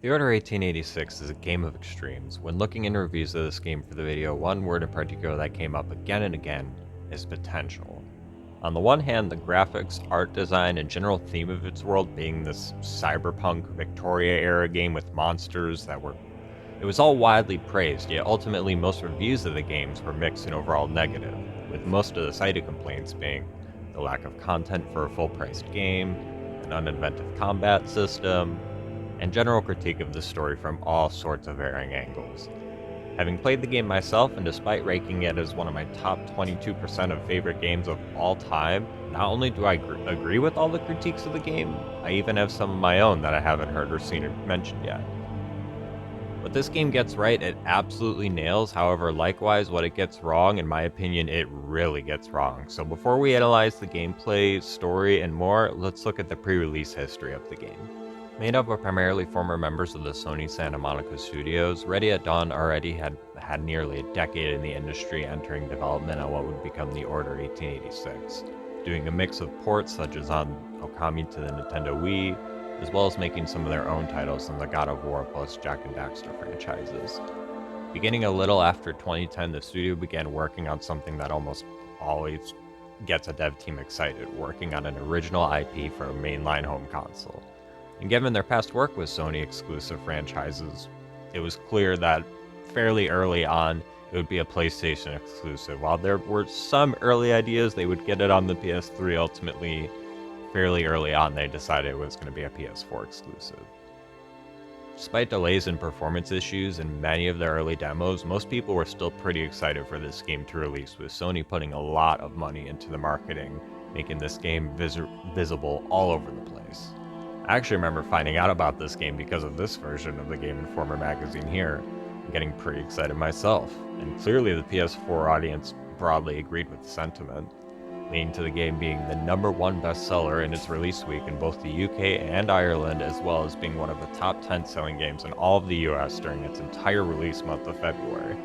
The Order 1886 is a game of extremes. When looking into reviews of this game for the video, one word in particular that came up again and again is potential. On the one hand, the graphics, art design, and general theme of its world being this cyberpunk Victoria-era game with monsters it was all widely praised, yet ultimately most reviews of the games were mixed and overall negative, with most of the cited complaints being the lack of content for a full-priced game, an uninventive combat system, and general critique of the story from all sorts of varying angles. Having played the game myself, and despite ranking it as one of my top 22% of favorite games of all time, not only do I agree with all the critiques of the game, I even have some of my own that I haven't heard or seen mentioned yet. What this game gets right, it absolutely nails. However, likewise, what it gets wrong, in my opinion, it really gets wrong. So before we analyze the gameplay, story, and more, let's look at the pre-release history of the game. Made up of primarily former members of the Sony Santa Monica studios, Ready at Dawn already had nearly a decade in the industry, entering development on what would become the Order 1886, doing a mix of ports such as on Okami to the Nintendo Wii, as well as making some of their own titles in the God of War plus Jak and Daxter franchises. Beginning a little after 2010, the studio began working on something that almost always gets a dev team excited, working on an original IP for a mainline home console. And given their past work with Sony exclusive franchises, it was clear that fairly early on it would be a PlayStation exclusive. While there were some early ideas they would get it on the PS3, ultimately, fairly early on they decided it was going to be a PS4 exclusive. Despite delays and performance issues in many of their early demos, most people were still pretty excited for this game to release, with Sony putting a lot of money into the marketing, making this game visible all over the place. I actually remember finding out about this game because of this version of the Game Informer magazine here, and getting pretty excited myself, and clearly the PS4 audience broadly agreed with the sentiment, leading to the game being the #1 bestseller in its release week in both the UK and Ireland, as well as being one of the top 10 selling games in all of the US during its entire release month of February.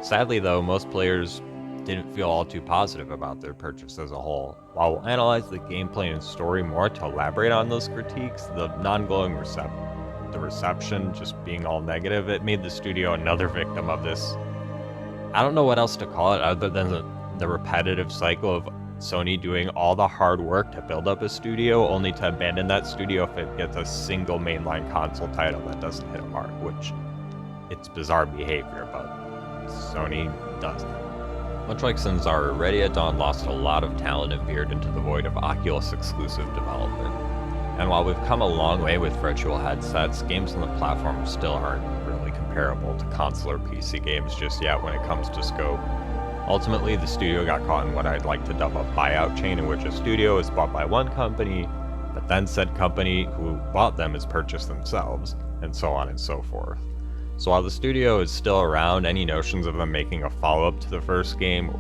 Sadly though, most players didn't feel all too positive about their purchase as a whole. While we'll analyze the gameplay and story more to elaborate on those critiques, the non-glowing reception just being all negative, it made the studio another victim of this. I don't know what else to call it other than the repetitive cycle of Sony doing all the hard work to build up a studio only to abandon that studio if it gets a single mainline console title that doesn't hit a mark, which it's bizarre behavior, but Sony does that. Much like Sanzaru, Ready at Dawn lost a lot of talent and veered into the void of Oculus exclusive development. And while we've come a long way with virtual headsets, games on the platform still aren't really comparable to console or PC games just yet when it comes to scope. Ultimately, the studio got caught in what I'd like to dub a buyout chain, in which a studio is bought by one company, but then said company who bought them is purchased themselves, and so on and so forth. So while the studio is still around, any notions of them making a follow-up to the first game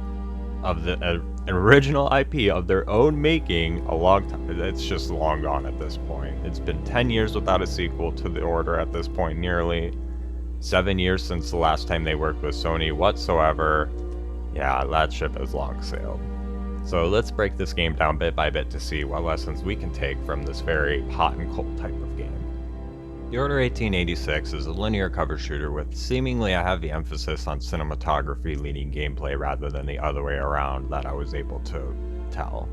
of the original IP of their own making a long time, it's just long gone at this point. It's been 10 years without a sequel to The Order at this point, nearly 7 years since the last time they worked with Sony whatsoever. Yeah, that ship has long sailed. So let's break this game down bit by bit to see what lessons we can take from this very hot and cold type of game. The Order 1886 is a linear cover shooter with seemingly a heavy emphasis on cinematography leading gameplay rather than the other way around that I was able to tell.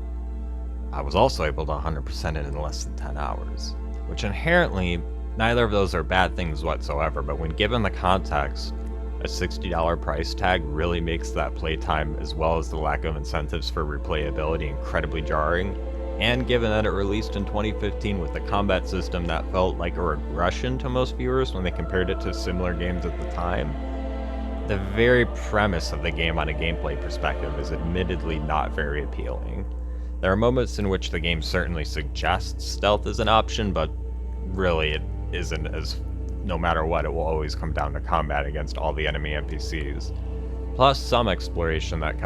I was also able to 100% it in less than 10 hours, which inherently, neither of those are bad things whatsoever, but when given the context, a $60 price tag really makes that playtime as well as the lack of incentives for replayability incredibly jarring. And given that it released in 2015 with a combat system that felt like a regression to most viewers when they compared it to similar games at the time, the very premise of the game on a gameplay perspective is admittedly not very appealing. There are moments in which the game certainly suggests stealth as an option, but really it isn't, as no matter what, it will always come down to combat against all the enemy NPCs. Plus some exploration that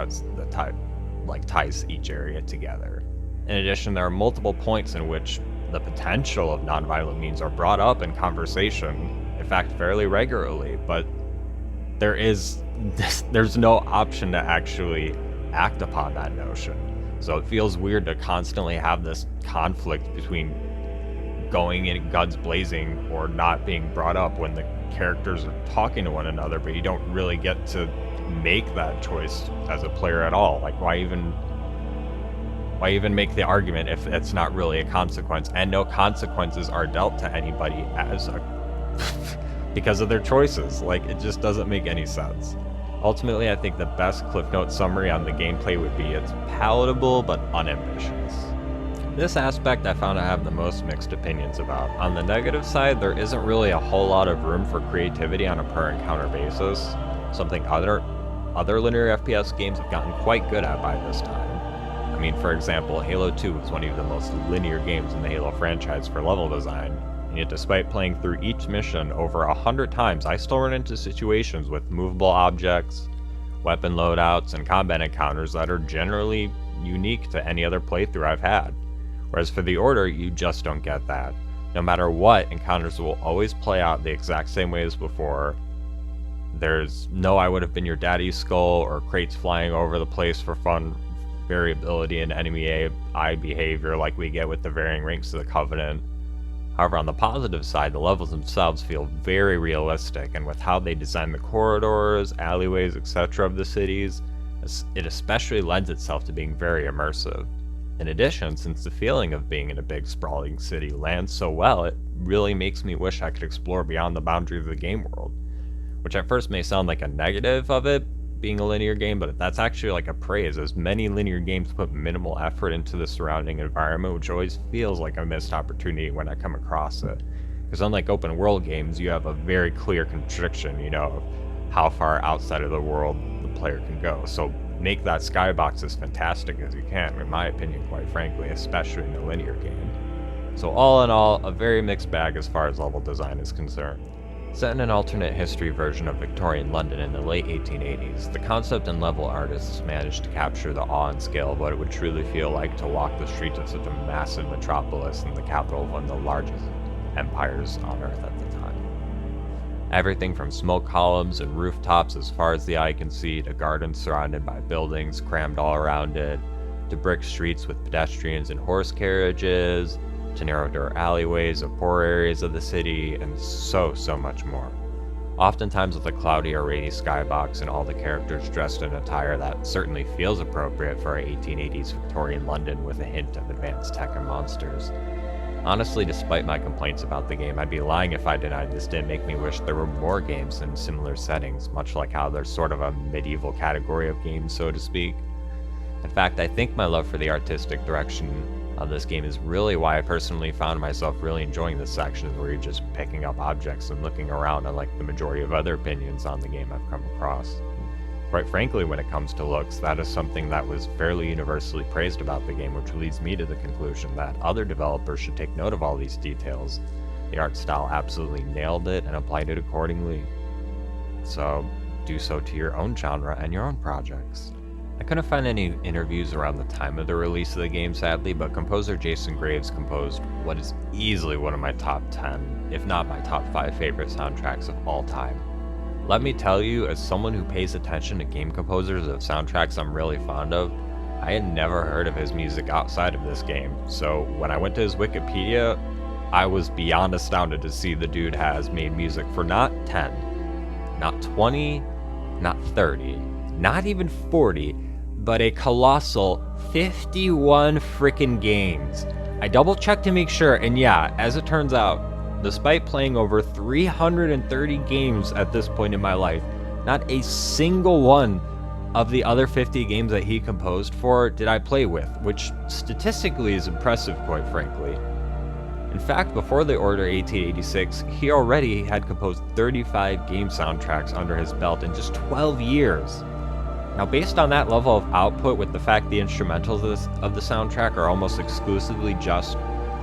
ties each area together. In addition, there are multiple points in which the potential of nonviolent means are brought up in conversation, in fact fairly regularly, but there's no option to actually act upon that notion. So it feels weird to constantly have this conflict between going in guns blazing or not being brought up when the characters are talking to one another, but you don't really get to make that choice as a player at all. Like, why even make the argument if it's not really a consequence, and no consequences are dealt to anybody as a because of their choices? Like, it just doesn't make any sense. Ultimately, I think the best Cliff Note summary on the gameplay would be it's palatable but unambitious. This aspect I found I have the most mixed opinions about. On the negative side, there isn't really a whole lot of room for creativity on a per encounter basis, something other linear FPS games have gotten quite good at by this time. I mean, for example, Halo 2 was one of the most linear games in the Halo franchise for level design, and yet despite playing through each mission over 100 times, I still run into situations with movable objects, weapon loadouts, and combat encounters that are generally unique to any other playthrough I've had. Whereas for the Order, you just don't get that. No matter what, encounters will always play out the exact same way as before. There's no I would have been your daddy's skull or crates flying over the place for fun variability in enemy AI behavior like we get with the varying ranks of the Covenant. However, on the positive side, the levels themselves feel very realistic, and with how they design the corridors, alleyways, etc. of the cities, it especially lends itself to being very immersive. In addition, since the feeling of being in a big sprawling city lands so well, it really makes me wish I could explore beyond the boundaries of the game world. Which at first may sound like a negative of it being a linear game, but that's actually like a praise, as many linear games put minimal effort into the surrounding environment, which always feels like a missed opportunity when I come across it. Because unlike open world games, you have a very clear constriction, of how far outside of the world the player can go. So make that skybox as fantastic as you can, in my opinion, quite frankly, especially in a linear game. So all in all, a very mixed bag as far as level design is concerned. Set in an alternate history version of Victorian London in the late 1880s, the concept and level artists managed to capture the awe and scale of what it would truly feel like to walk the streets of such a massive metropolis in the capital of one of the largest empires on Earth at the time. Everything from smoke columns and rooftops as far as the eye can see, to gardens surrounded by buildings crammed all around it, to brick streets with pedestrians and horse carriages, to narrow door alleyways of poor areas of the city, and so much more. Oftentimes with a cloudy or rainy skybox and all the characters dressed in attire that certainly feels appropriate for a 1880s Victorian London with a hint of advanced tech and monsters. Honestly, despite my complaints about the game, I'd be lying if I denied this didn't make me wish there were more games in similar settings, much like how there's sort of a medieval category of games, so to speak. In fact, I think my love for the artistic direction of this game is really why I personally found myself really enjoying this section where you're just picking up objects and looking around, unlike the majority of other opinions on the game I've come across. Quite frankly, when it comes to looks, that is something that was fairly universally praised about the game, which leads me to the conclusion that other developers should take note of all these details. The art style absolutely nailed it and applied it accordingly. So, do so to your own genre and your own projects. I couldn't find any interviews around the time of the release of the game, sadly, but composer Jason Graves composed what is easily one of my top 10, if not my top 5 favorite soundtracks of all time. Let me tell you, as someone who pays attention to game composers of soundtracks I'm really fond of, I had never heard of his music outside of this game, so when I went to his Wikipedia, I was beyond astounded to see the dude has made music for not 10, not 20, not 30, not even 40, but a colossal 51 frickin' games. I double checked to make sure, and yeah, as it turns out, despite playing over 330 games at this point in my life, not a single one of the other 50 games that he composed for did I play with, which statistically is impressive, quite frankly. In fact, before The Order 1886, he already had composed 35 game soundtracks under his belt in just 12 years. Now, based on that level of output, with the fact the instrumentals of the soundtrack are almost exclusively just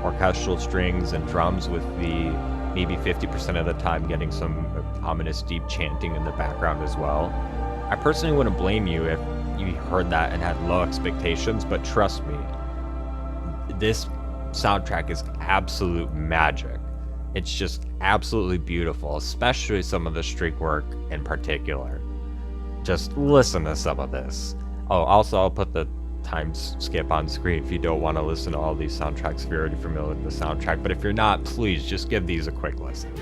orchestral strings and drums, with the maybe 50% of the time getting some ominous deep chanting in the background as well, I personally wouldn't blame you if you heard that and had low expectations, but trust me, this soundtrack is absolute magic. It's just absolutely beautiful, especially some of the streak work in particular. Just listen to some of this. Oh, also I'll put the time skip on screen if you don't want to listen to all these soundtracks if you're already familiar with the soundtrack, but if you're not, please just give these a quick listen.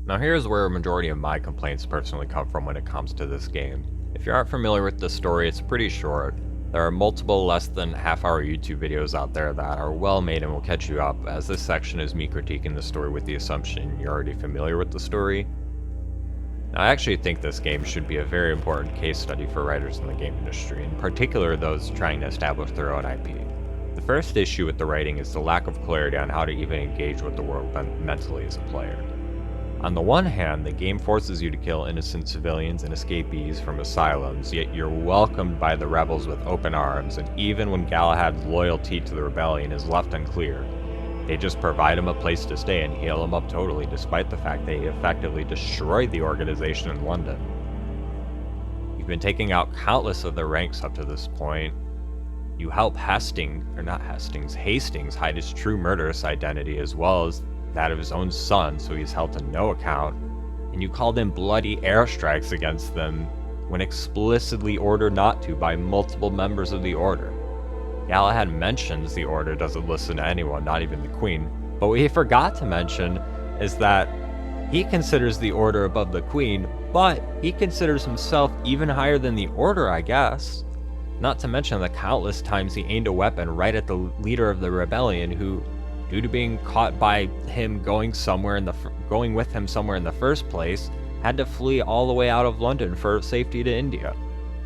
Now here's where a majority of my complaints personally come from when it comes to this game. If you aren't familiar with the story, it's pretty short. There are multiple less than half-hour YouTube videos out there that are well made and will catch you up, as this section is me critiquing the story with the assumption you're already familiar with the story. Now, I actually think this game should be a very important case study for writers in the game industry, in particular those trying to establish their own IP. The first issue with the writing is the lack of clarity on how to even engage with the world mentally as a player. On the one hand, the game forces you to kill innocent civilians and escapees from asylums, yet you're welcomed by the rebels with open arms, and even when Galahad's loyalty to the rebellion is left unclear, they just provide him a place to stay and heal him up totally, despite the fact they effectively destroyed the organization in London. You've been taking out countless of their ranks up to this point. You help Hastings hide his true murderous identity as well as that of his own son, so he's held to no account, and you called in bloody airstrikes against them when explicitly ordered not to by multiple members of the Order. Galahad mentions the Order doesn't listen to anyone, not even the Queen, but what he forgot to mention is that he considers the Order above the Queen, but he considers himself even higher than the Order, I guess. Not to mention the countless times he aimed a weapon right at the leader of the rebellion who, due to being caught by him going with him somewhere in the first place, had to flee all the way out of London for safety to India.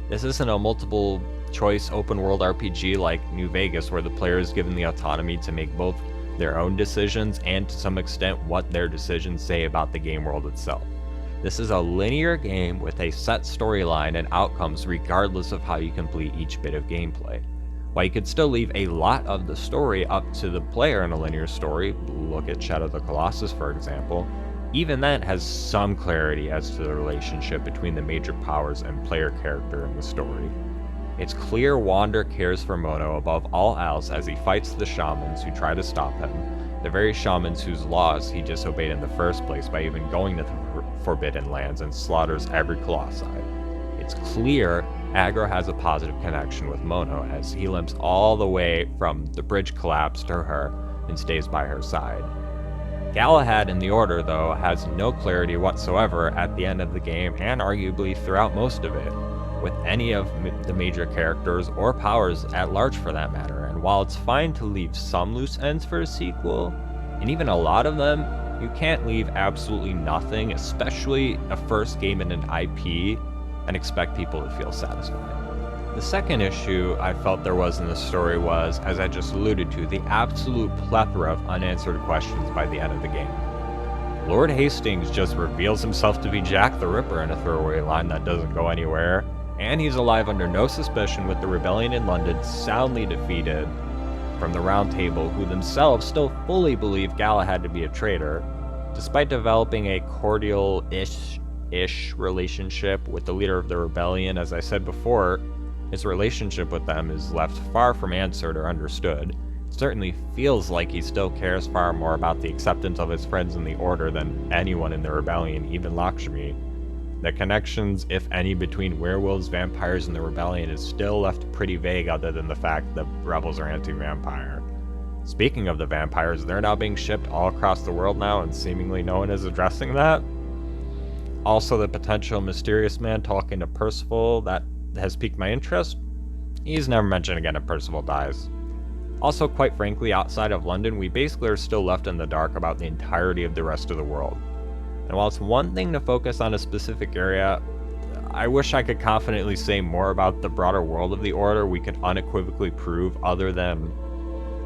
This isn't a multiple choice open world RPG like New Vegas, where the player is given the autonomy to make both their own decisions and to some extent what their decisions say about the game world itself. This is a linear game with a set storyline and outcomes regardless of how you complete each bit of gameplay. While you could still leave a lot of the story up to the player in a linear story, look at Shadow of the Colossus for example, even that has some clarity as to the relationship between the major powers and player character in the story. It's clear Wander cares for Mono above all else as he fights the shamans who try to stop him, the very shamans whose laws he disobeyed in the first place by even going to the Forbidden Lands and slaughters every Colossi. It's clear Agro has a positive connection with Mono as he limps all the way from the bridge collapse to her and stays by her side. Galahad in the Order, though, has no clarity whatsoever at the end of the game and arguably throughout most of it, with any of the major characters or powers at large for that matter. And while it's fine to leave some loose ends for a sequel, and even a lot of them, you can't leave absolutely nothing, especially a first game in an IP, and expect people to feel satisfied. The second issue I felt there was in the story was, as I just alluded to, the absolute plethora of unanswered questions by the end of the game. Lord Hastings just reveals himself to be Jack the Ripper in a throwaway line that doesn't go anywhere, and he's alive under no suspicion with the rebellion in London soundly defeated from the Round Table, who themselves still fully believe Galahad to be a traitor, despite developing a cordial-ish relationship with the leader of the rebellion. As I said before, his relationship with them is left far from answered or understood. It certainly feels like he still cares far more about the acceptance of his friends in the Order than anyone in the rebellion, even Lakshmi. The connections, if any, between werewolves, vampires, and the rebellion is still left pretty vague, other than the fact that rebels are anti-vampire. Speaking of the vampires, they're now being shipped all across the world now, and seemingly no one is addressing that. Also, the potential mysterious man talking to Percival that has piqued my interest. He's never mentioned again if Percival dies. Also, quite frankly, outside of London, we basically are still left in the dark about the entirety of the rest of the world. And while it's one thing to focus on a specific area, I wish I could confidently say more about the broader world of the Order we could unequivocally prove, other than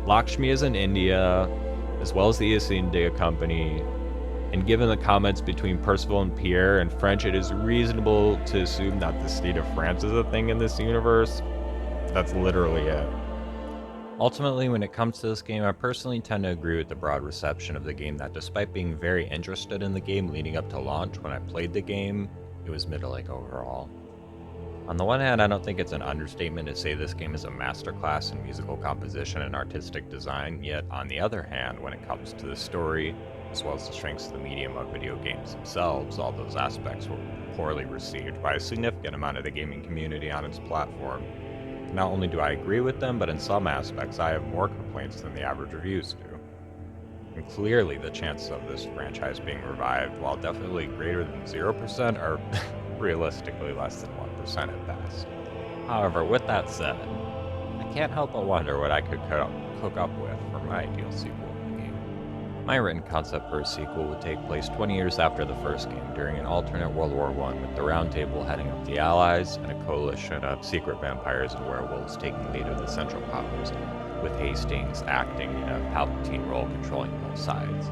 Lakshmi is in India, as well as the East India Company, and given the comments between Percival and Pierre in French, it is reasonable to assume that the state of France is a thing in this universe. That's literally it. Ultimately, when it comes to this game, I personally tend to agree with the broad reception of the game that despite being very interested in the game leading up to launch, when I played the game, it was middling overall. On the one hand, I don't think it's an understatement to say this game is a masterclass in musical composition and artistic design, yet on the other hand, when it comes to the story, as well as the strengths of the medium of video games themselves, all those aspects were poorly received by a significant amount of the gaming community on its platform. Not only do I agree with them, but in some aspects I have more complaints than the average reviews do. And clearly the chances of this franchise being revived, while definitely greater than 0%, are realistically less than 1% at best. However, with that said, I can't help but wonder what I could cook up with for my ideal sequel to the game. My written concept for a sequel would take place 20 years after the first game, during an alternate World War I, with the Round Table heading up the Allies, and a coalition of secret vampires and werewolves taking lead of the Central Powers, with Hastings acting in a Palpatine role controlling both sides.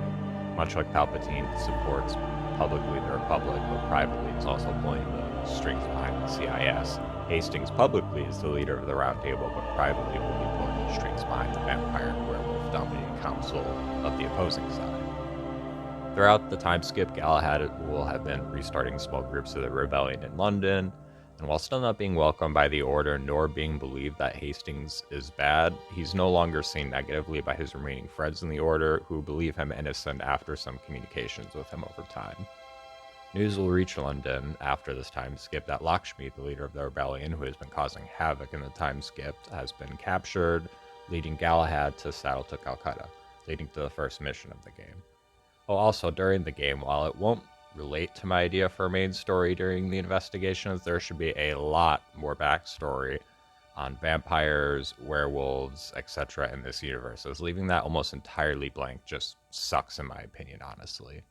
Much like Palpatine supports publicly the Republic, but privately is also pulling the strings behind the CIS, Hastings publicly is the leader of the Round Table, but privately will be pulling the strings behind the vampire and werewolf-dominated council of the opposing side. Throughout the time skip, Galahad will have been restarting small groups of the rebellion in London, and while still not being welcomed by the Order nor being believed that Hastings is bad, he's no longer seen negatively by his remaining friends in the Order, who believe him innocent after some communications with him over time. News will reach London after this time skip that Lakshmi, the leader of the rebellion who has been causing havoc in the time skipped, has been captured, leading Galahad to saddle to Calcutta, leading to the first mission of the game. Oh, also during the game, while it won't relate to my idea for a main story during the investigations, there should be a lot more backstory on vampires, werewolves, etc. in this universe, as leaving that almost entirely blank just sucks in my opinion, honestly.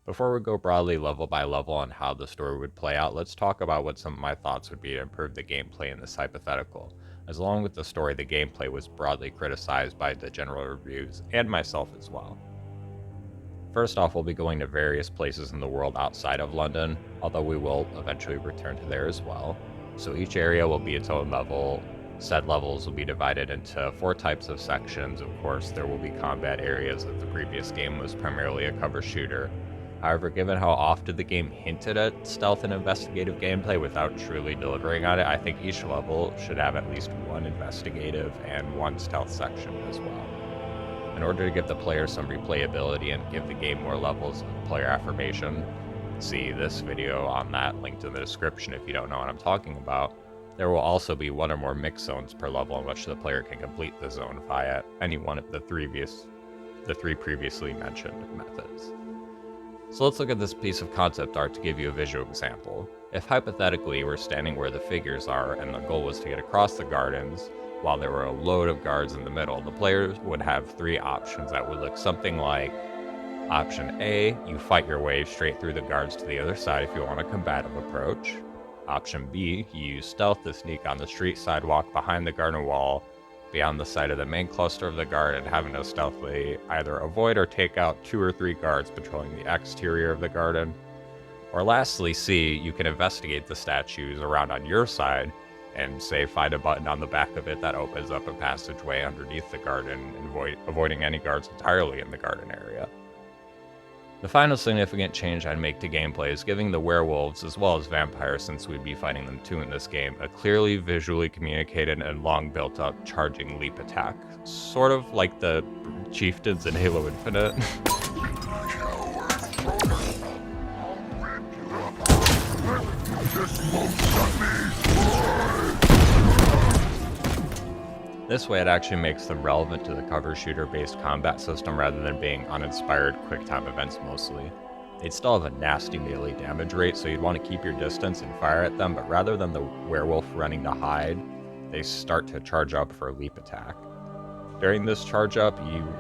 Before we go broadly level by level on how the story would play out, let's talk about what some of my thoughts would be to improve the gameplay in this hypothetical, as along with the story, the gameplay was broadly criticized by the general reviews, and myself as well. First off, we'll be going to various places in the world outside of London, although we will eventually return to there as well. So each area will be its own level. Said levels will be divided into 4 types of sections. Of course, there will be combat areas, as the previous game was primarily a cover shooter. However, given how often the game hinted at stealth and investigative gameplay without truly delivering on it, I think each level should have at least one investigative and one stealth section as well. In order to give the player some replayability and give the game more levels of player affirmation, see this video on that linked in the description if you don't know what I'm talking about. There will also be 1 or more mixed zones per level in which the player can complete the zone via any one of the 3 previously mentioned methods. So let's look at this piece of concept art to give you a visual example. If hypothetically we're standing where the figures are and the goal was to get across the gardens, while there were a load of guards in the middle, the players would have 3 options that would look something like: Option A, you fight your way straight through the guards to the other side if you want a combative approach. Option B, you use stealth to sneak on the street sidewalk behind the garden wall, beyond the side of the main cluster of the guard, and having to stealthily either avoid or take out 2 or 3 guards patrolling the exterior of the garden. Or lastly, C, you can investigate the statues around on your side and, say, find a button on the back of it that opens up a passageway underneath the garden, avoiding any guards entirely in the garden area. The final significant change I'd make to gameplay is giving the werewolves, as well as vampires since we'd be fighting them too in this game, a clearly visually communicated and long built up charging leap attack. Sort of like the chieftains in Halo Infinite. This way it actually makes them relevant to the cover shooter based combat system rather than being uninspired quick time events mostly. They'd still have a nasty melee damage rate, so you'd want to keep your distance and fire at them, but rather than the werewolf running to hide, they start to charge up for a leap attack. During this charge up,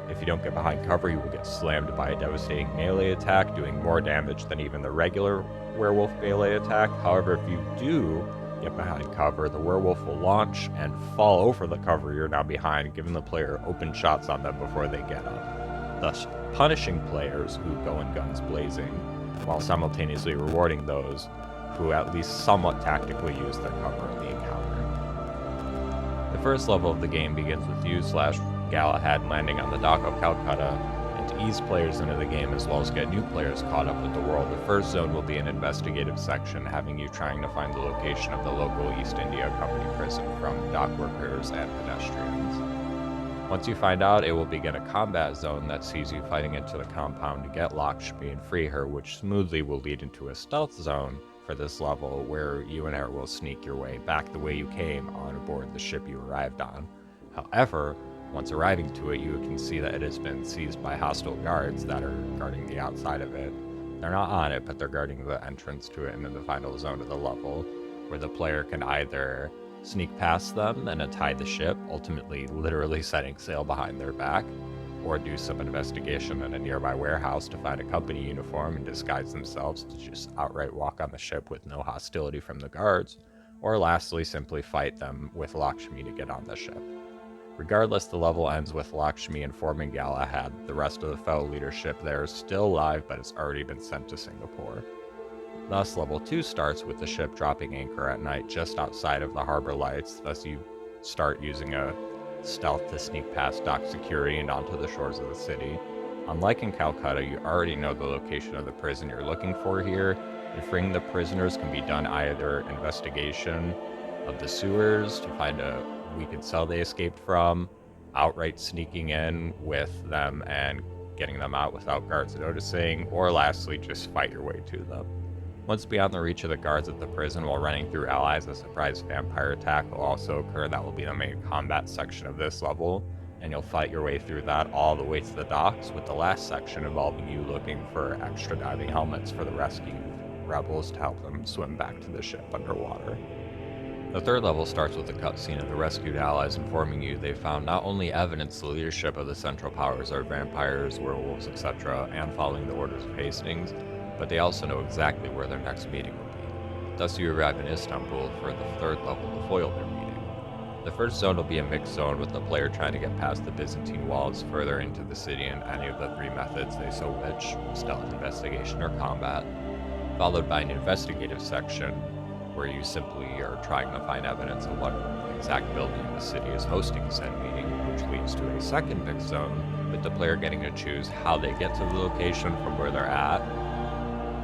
if you don't get behind cover, you will get slammed by a devastating melee attack, doing more damage than even the regular werewolf melee attack. However, if you do get behind cover, the werewolf will launch and fall over the cover you're now behind, giving the player open shots on them before they get up, thus punishing players who go in guns blazing, while simultaneously rewarding those who at least somewhat tactically use their cover in the encounter. The first level of the game begins with you/Galahad landing on the dock of Calcutta, and to ease players into the game as well as get new players caught up with the world, the first zone will be an investigative section, having you trying to find the location of the local East India Company prison from dock workers and pedestrians. Once you find out, it will begin a combat zone that sees you fighting into the compound to get Lakshmi and free her, which smoothly will lead into a stealth zone for this level, where you and her will sneak your way back the way you came on aboard the ship you arrived on. However, once arriving to it, you can see that it has been seized by hostile guards that are guarding the outside of it. They're not on it, but they're guarding the entrance to it and in the final zone of the level, where the player can either sneak past them and untie the ship, ultimately literally setting sail behind their back, or do some investigation in a nearby warehouse to find a company uniform and disguise themselves to just outright walk on the ship with no hostility from the guards, or lastly simply fight them with Lakshmi to get on the ship. Regardless, the level ends with Lakshmi informing Galahad the rest of the fellow leadership there is still alive but has already been sent to Singapore. Thus, level 2 starts with the ship dropping anchor at night just outside of the harbor lights, thus you start using a stealth to sneak past dock security and onto the shores of the city. Unlike in Calcutta, you already know the location of the prison you're looking for here, and freeing the prisoners can be done either investigation of the sewers to find a weakened cell they escaped from, outright sneaking in with them and getting them out without guards noticing, or lastly, just fight your way to them. Once beyond the reach of the guards at the prison while running through allies, a surprise vampire attack will also occur. That will be the main combat section of this level, and you'll fight your way through that all the way to the docks, with the last section involving you looking for extra diving helmets for the rescued rebels to help them swim back to the ship underwater. The third level starts with a cutscene of the rescued allies informing you they found not only evidence the leadership of the Central Powers are vampires, werewolves, etc., and following the orders of Hastings, but they also know exactly where their next meeting will be. Thus you arrive in Istanbul for the third level to foil their meeting. The first zone will be a mixed zone with the player trying to get past the Byzantine walls further into the city in any of the 3 methods they so wish, stealth, investigation, or combat, followed by an investigative section where you simply are trying to find evidence of what exact building in the city is hosting said meeting, which leads to a second mixed zone with the player getting to choose how they get to the location from where they're at.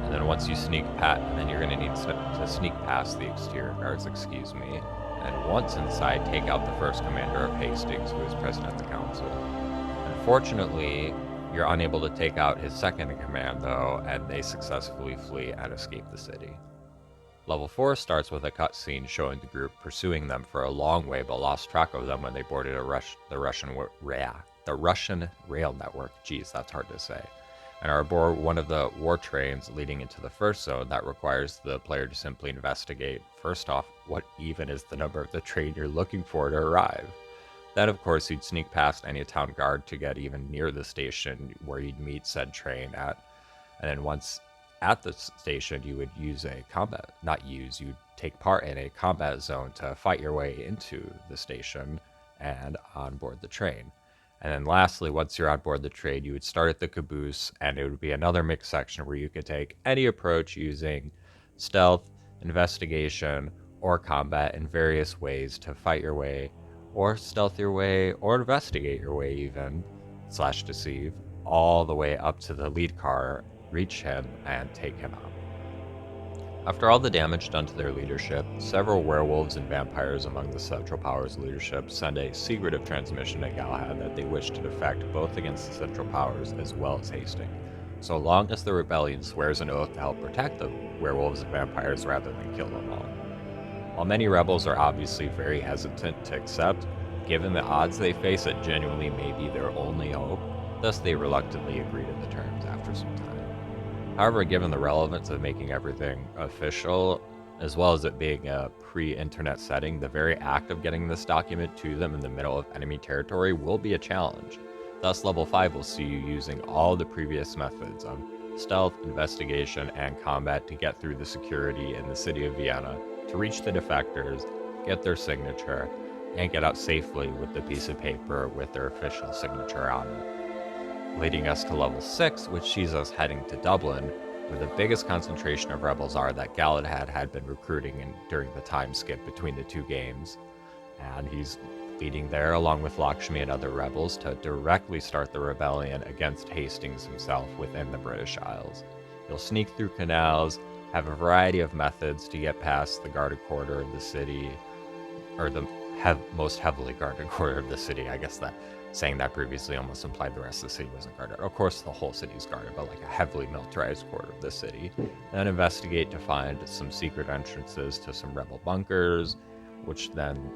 And then once you sneak past, then you're going to need to sneak past the exterior guards, and once inside, take out the first commander of Hastings, who is president of the council. Unfortunately, you're unable to take out his second in command, though, and they successfully flee and escape the city. Level 4 starts with a cutscene showing the group pursuing them for a long way, but lost track of them when they boarded the Russian rail network. Geez, that's hard to say. And are aboard one of the war trains leading into the first zone that requires the player to simply investigate, first off, what even is the number of the train you're looking for to arrive. Then, of course, you'd sneak past any town guard to get even near the station where you'd meet said train at. And then once at the station, you would use a combat, not use, you'd take part in a combat zone to fight your way into the station and on board the train. And then lastly, once you're on board the train, you would start at the caboose, and it would be another mixed section where you could take any approach using stealth, investigation, or combat in various ways to fight your way, or stealth your way, or investigate your way even, slash deceive, all the way up to the lead car, reach him, and take him out. After all the damage done to their leadership, several werewolves and vampires among the Central Powers leadership send a secretive transmission to Galahad that they wish to defect both against the Central Powers as well as Hastings, so long as the rebellion swears an oath to help protect the werewolves and vampires rather than kill them all. While many rebels are obviously very hesitant to accept, given the odds they face, it genuinely may be their only hope, thus they reluctantly agree to the terms after some time. However, given the relevance of making everything official, as well as it being a pre-internet setting, the very act of getting this document to them in the middle of enemy territory will be a challenge. Thus, level 5 will see you using all the previous methods of stealth, investigation, and combat to get through the security in the city of Vienna, to reach the defectors, get their signature, and get out safely with the piece of paper with their official signature on it. Leading us to level 6, which sees us heading to Dublin, where the biggest concentration of rebels are that Galahad had been recruiting during the time skip between the two games. And he's leading there along with Lakshmi and other rebels to directly start the rebellion against Hastings himself within the British Isles. He'll sneak through canals, have a variety of methods to get past the guarded quarter of the city, or the most heavily guarded quarter of the city. I guess that saying that previously almost implied the rest of the city wasn't guarded. Of course, the whole city's guarded, but like a heavily militarized quarter of the city. And then investigate to find some secret entrances to some rebel bunkers, which then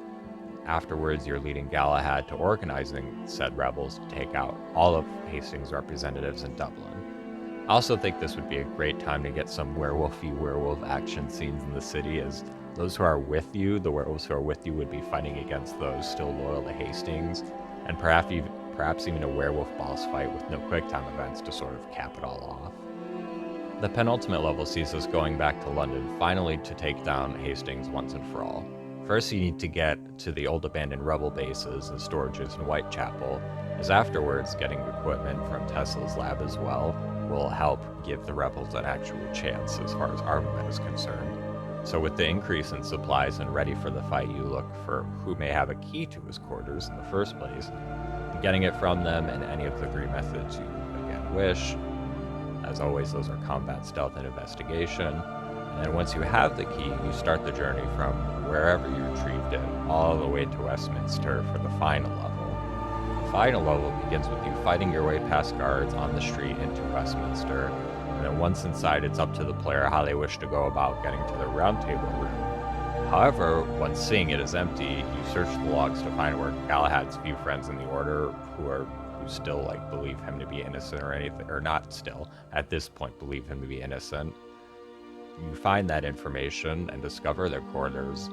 afterwards you're leading Galahad to organizing said rebels to take out all of Hastings' representatives in Dublin. I also think this would be a great time to get some werewolf action scenes in the city, as those who are with you, the werewolves who are with you, would be fighting against those still loyal to Hastings, and perhaps even a werewolf boss fight with no QuickTime events to sort of cap it all off. The penultimate level sees us going back to London, finally to take down Hastings once and for all. First, you need to get to the old abandoned rebel bases and storages in Whitechapel, as afterwards getting equipment from Tesla's lab as well will help give the rebels an actual chance as far as armament is concerned. So with the increase in supplies and ready for the fight, you look for who may have a key to his quarters in the first place, and getting it from them in any of the three methods you again wish. As always, those are combat, stealth, and investigation. And then once you have the key, you start the journey from wherever you retrieved it all the way to Westminster for the final level. The final level begins with you fighting your way past guards on the street into Westminster, and then once inside, it's up to the player how they wish to go about getting to the round table room. However, once seeing it is empty, you search the logs to find where Galahad's few friends in the Order, who still believe him to be innocent or anything, or not still, at this point believe him to be innocent. You find that information and discover their quarters,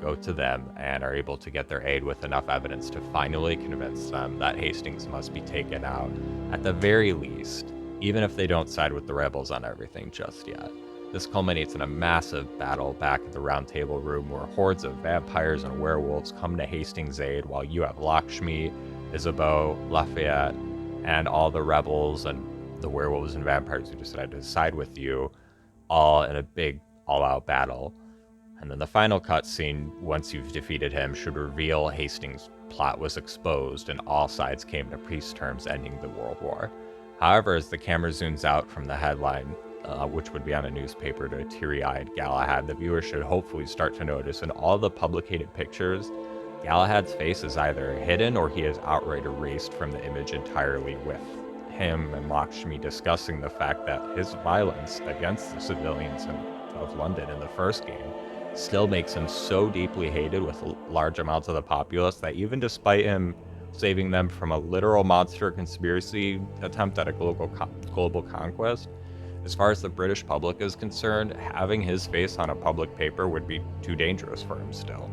go to them, and are able to get their aid with enough evidence to finally convince them that Hastings must be taken out, at the very least, even if they don't side with the rebels on everything just yet. This culminates in a massive battle back at the Round Table Room, where hordes of vampires and werewolves come to Hastings' aid, while you have Lakshmi, Isabeau, Lafayette, and all the rebels and the werewolves and vampires who decided to side with you, all in a big all-out battle. And then the final cutscene, once you've defeated him, should reveal Hastings' plot was exposed and all sides came to peace terms, ending the World War. However, as the camera zooms out from the headline, which would be on a newspaper, to a teary-eyed Galahad, the viewer should hopefully start to notice in all the publicated pictures, Galahad's face is either hidden or he is outright erased from the image entirely, with him and Lakshmi discussing the fact that his violence against the civilians of London in the first game still makes him so deeply hated with large amounts of the populace that even despite him saving them from a literal monster conspiracy attempt at a global conquest, as far as the British public is concerned, having his face on a public paper would be too dangerous for him still.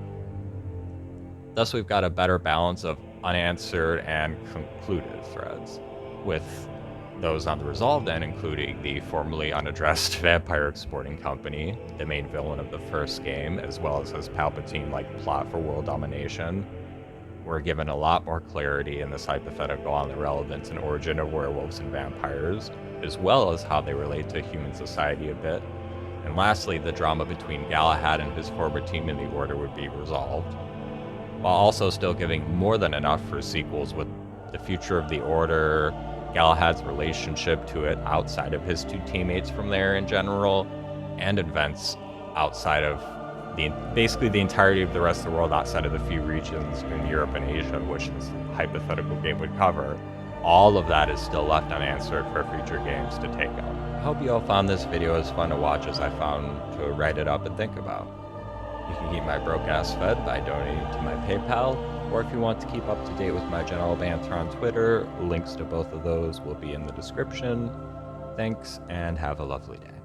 Thus, we've got a better balance of unanswered and concluded threads, with those on the Resolved end, including the formerly unaddressed vampire exporting company, the main villain of the first game, as well as his Palpatine-like plot for world domination. We're given a lot more clarity in this hypothetical on the relevance and origin of werewolves and vampires, as well as how they relate to human society a bit. And lastly, the drama between Galahad and his former team in the Order would be resolved, while also still giving more than enough for sequels with the future of the Order, Galahad's relationship to it outside of his two teammates from there in general, and events outside of basically the entirety of the rest of the world outside of the few regions in Europe and Asia, which this hypothetical game would cover. All of that is still left unanswered for future games to take up. I hope you all found this video as fun to watch as I found to write it up and think about. You can keep my broke ass fed by donating to my PayPal, or if you want to keep up to date with my general banter on Twitter, links to both of those will be in the description. Thanks, and have a lovely day.